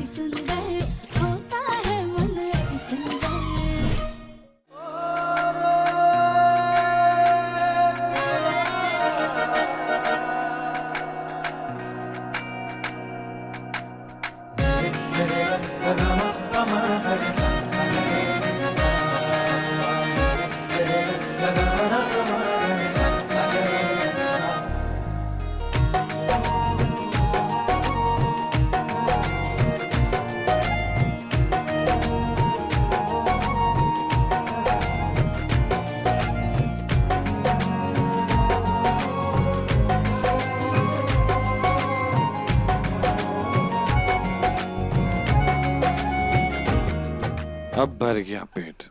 सुंदर होता है मन अति सुंदर। अब भर गया पेट।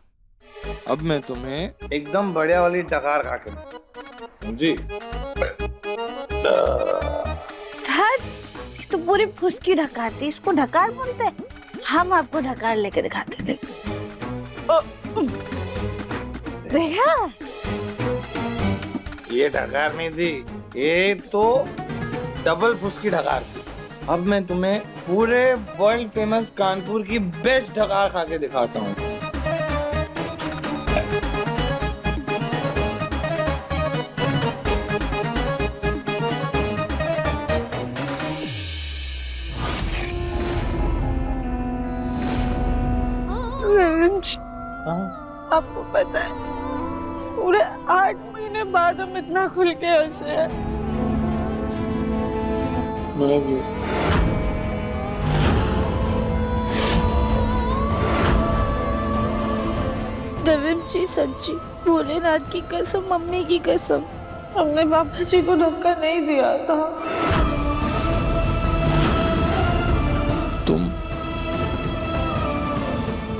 अब मैं तुम्हें एकदम बढ़िया वाली डकार खा के जी। तो पूरी फुसकी ढकारती, इसको ढकार बोलते हैं। हम आपको ढकार लेके दिखाते थे। देखा? ये ढकार नहीं थी, ये तो डबल फुसकी ढकार थी। अब मैं तुम्हें पूरे वर्ल्ड फेमस कानपुर की बेस्ट ढकार खा के दिखाता हूँ। आपको पता है पूरे 8 महीने बाद हम इतना खुल के हंसे हैं। देवेंद्र जी, सच्ची भोलेनाथ की कसम, मम्मी की कसम, हमने पापा जी को धक्का नहीं दिया था। तुम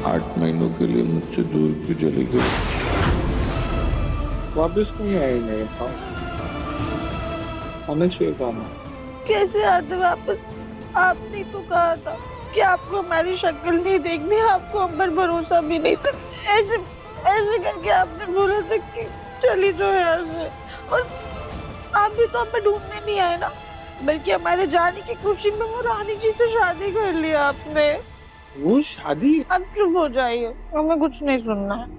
8 महीनों के लिए मुझसे दूर क्यों चली गई? वापिस नहीं आई मेरे पास, हमें चाहिए था। कैसे आते वापस? आपने तो कहा था कि आपको हमारी शक्ल नहीं देखनी, आपको हम पर भरोसा भी नहीं था। ऐसे ऐसे करके आपने बोला था कि चली जाओ यहाँ से, और आप भी तो हमें ढूंढने नहीं आए ना, बल्कि हमारे जाने की खुशी में वो रानी जी से शादी कर लिया आपने। वो शादी? अब चुप हो जाइए, हमें कुछ नहीं सुनना है।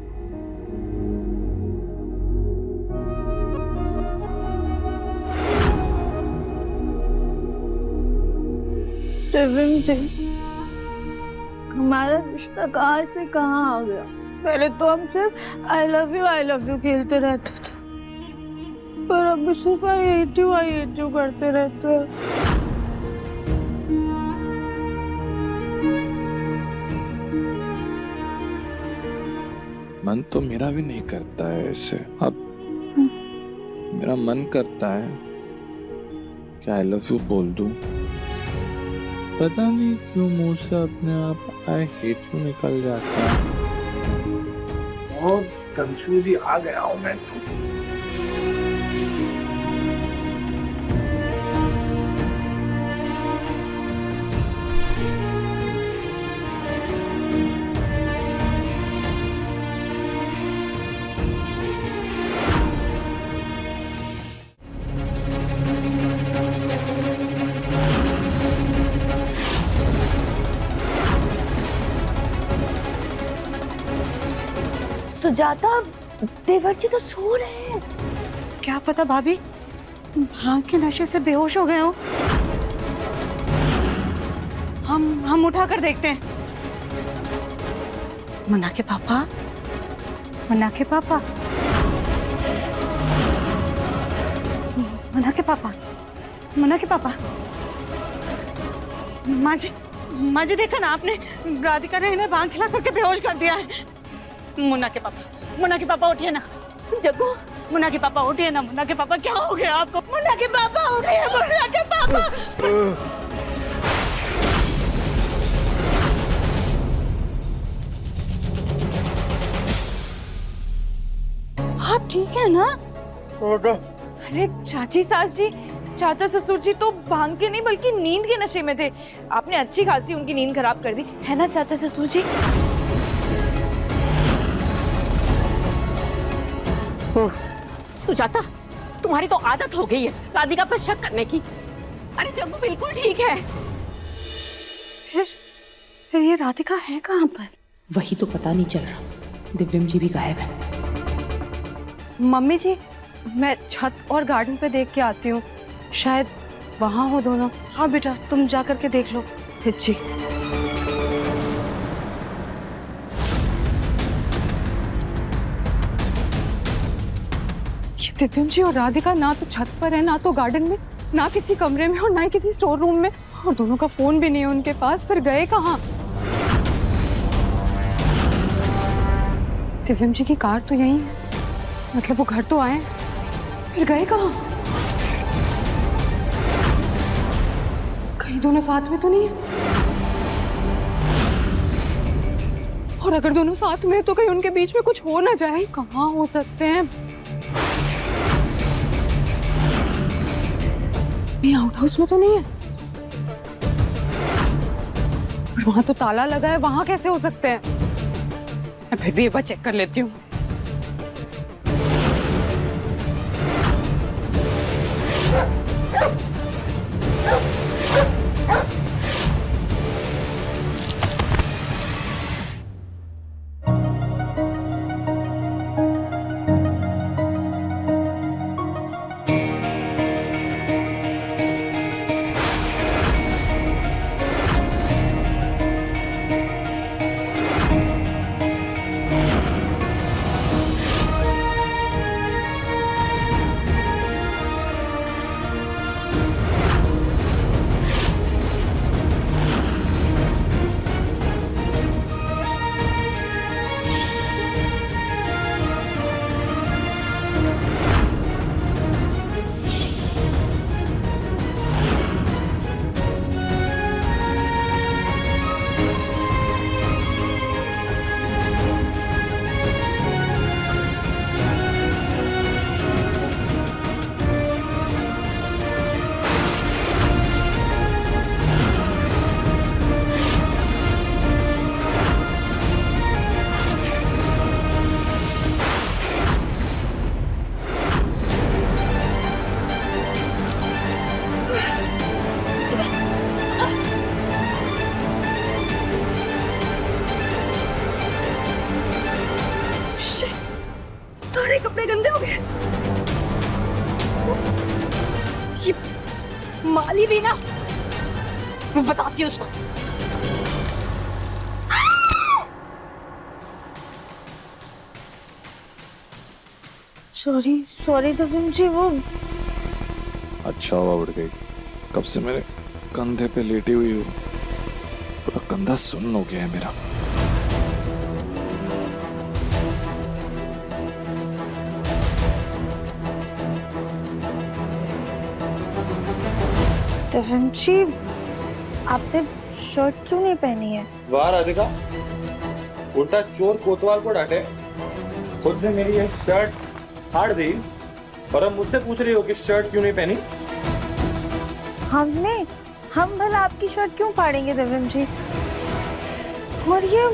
हमारा रिश्ता कहाँ से कहाँ आ गया? पहले तो हम सिर्फ आई लव यू खेलते रहते थे, पर अब सिर्फ आई हेट यू करते रहते हैं। मन तो मेरा भी नहीं करता है ऐसे। अब मेरा मन करता है कि आई लव यू बोल दूं। पता नहीं क्यों मुंह से अपने आप आई हेट यू निकल जाता है। बहुत कंफ्यूज आ गया हूँ मैं तो। सुजाता, देवर जी तो सो रहे हैं। क्या पता भाभी भांग के नशे से बेहोश हो गए हो। हम उठा कर देखते हैं। मुन्ना के पापा, मुन्ना के पापा, मुन्ना के पापा, मुन्ना के पापा। माँ जी देखा ना आपने, राधिका ने इन्हें भांग खिला करके बेहोश कर दिया है। मुन्ना के पापा उठिए ना। जग्गू, मुन्ना के पापा उठिए ना। मुन्ना के पापा, क्या हो गया आपको? मुन्ना के पापा उठिए, मुन्ना के पापा। आप ठीक है ना? अरे चाची सास जी, चाचा ससुर जी तो भांग के नहीं बल्कि नींद के नशे में थे। आपने अच्छी खासी उनकी नींद खराब कर दी है ना चाचा ससुर जी? सुजाता, तुम्हारी तो आदत हो गई है राधिका पर शक करने की। अरे जग्गू बिल्कुल ठीक है। फिर ये राधिका है कहाँ पर? वही तो पता नहीं चल रहा। दिव्यम जी भी गायब है। मम्मी जी, मैं छत और गार्डन पे देख के आती हूँ, शायद वहाँ हो दोनों। हाँ बेटा, तुम जा करके देख लो। हिच्ची। ये दिव्यम जी और राधिका ना तो छत पर है, ना तो गार्डन में, ना किसी कमरे में और ना ही किसी स्टोर रूम में, और दोनों का फोन भी नहीं है उनके पास। फिर गए कहाँ? दिव्यम जी की कार तो यही है, मतलब वो घर तो आए, फिर गए कहाँ? कहीं दोनों साथ में तो नहीं है? और अगर दोनों साथ में है तो कहीं उनके बीच में कुछ हो ना जाए। कहाँ हो सकते हैं? ये आउट हाउस में तो नहीं है, वहां तो ताला लगा है, वहां कैसे हो सकते हैं? मैं फिर भी एक बार चेक कर लेती हूँ। सारे कपड़े गंदे हो गए। ये माली भी ना, मैं बताती हूँ उसको। सॉरी सॉरी दिव्यम जी, वो अच्छा हुआ उड़ गई। कब से मेरे कंधे पे लेटी हुई हो, पूरा कंधा सुन्न हो गया है मेरा। दिव्यम जी, आपने शर्ट क्यों नहीं पहनी है? वाह राधिका, उल्टा चोर कोतवाल को डांटे। खुद ने मेरी ये शर्ट फाड़ दी और अब मुझसे पूछ रही हो कि शर्ट क्यों नहीं पहनी। हम भला आपकी शर्ट क्यों फाड़ेंगे दिव्यम जी? और ये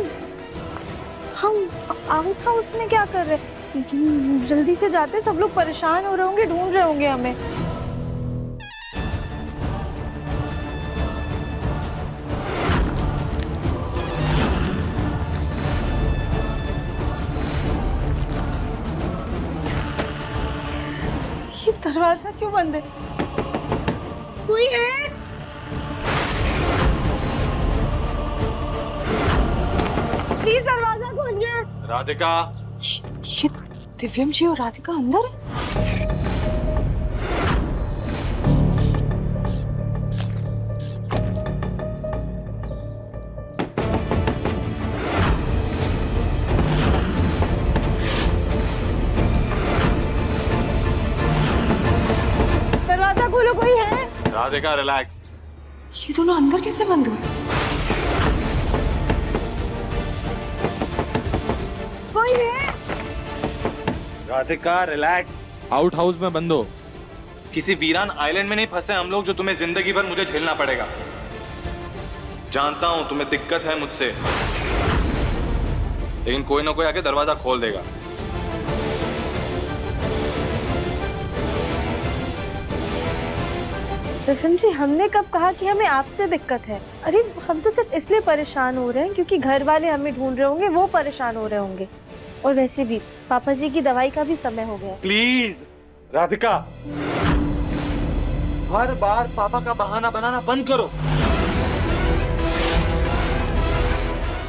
हम आउट हाउस में क्या कर रहे हैं? जल्दी से जाते, सब लोग परेशान हो रहे होंगे, ढूंढ रहे होंगे हमें। ये दरवाजा क्यों बंद है? कोई है? प्लीज दरवाजा खोलिए। राधिका, ये दिव्यम जी और राधिका अंदर है? दरवाजा खोलो, कोई है? राधिका रिलैक्स। ये दोनों अंदर कैसे बंद हुए? कोई है? राधिका रिलैक्स। आउट हाउस में बंद हो। किसी वीरान आइलैंड में नहीं फंसे हम लोग जो तुम्हें जिंदगी भर मुझे झेलना पड़ेगा। जानता हूं तुम्हें दिक्कत है मुझसे, लेकिन कोई ना कोई आके दरवाजा खोल देगा। रसम जी, हमने कब कहा कि हमें आपसे दिक्कत है? अरे हम तो सिर्फ इसलिए परेशान हो रहे हैं क्योंकि घर वाले हमें ढूंढ रहे होंगे, वो परेशान हो रहे होंगे। और वैसे भी पापा जी की दवाई का भी समय हो गया। प्लीज राधिका, हर बार पापा का बहाना बनाना बंद करो।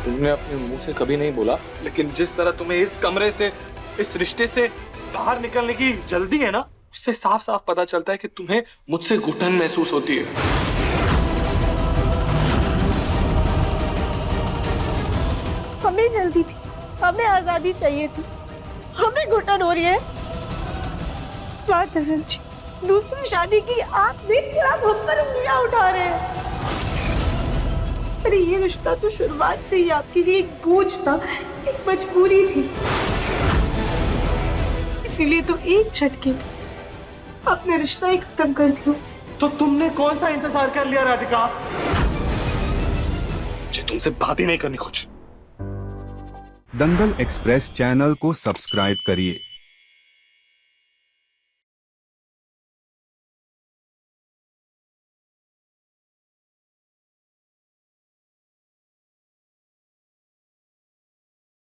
तुमने अपने मुंह से कभी नहीं बोला, लेकिन जिस तरह तुम्हें इस कमरे से, इस रिश्ते से बाहर निकलने की जल्दी है ना, उससे साफ साफ पता चलता है कि तुम्हें मुझसे घुटन महसूस होती है। हमें जल्दी थी, हमें आजादी चाहिए थी, हमें घुटन हो रही है। बात रसम जी, दूसरी शादी की आप भी फिर आप हम पर उंगलियां उठा रहे हैं। अरे ये रिश्ता तो शुरुआत से ही आपके लिए एक बोझ था, एक मजबूरी थी। इसीलिए तो एक झटके में आपने रिश्ता ही खत्म कर दिया। तो तुमने कौन सा इंतजार कर लिया राधिका? मुझे तुमसे बात ही नहीं करनी कुछ। दंगल एक्सप्रेस चैनल को सब्सक्राइब करिए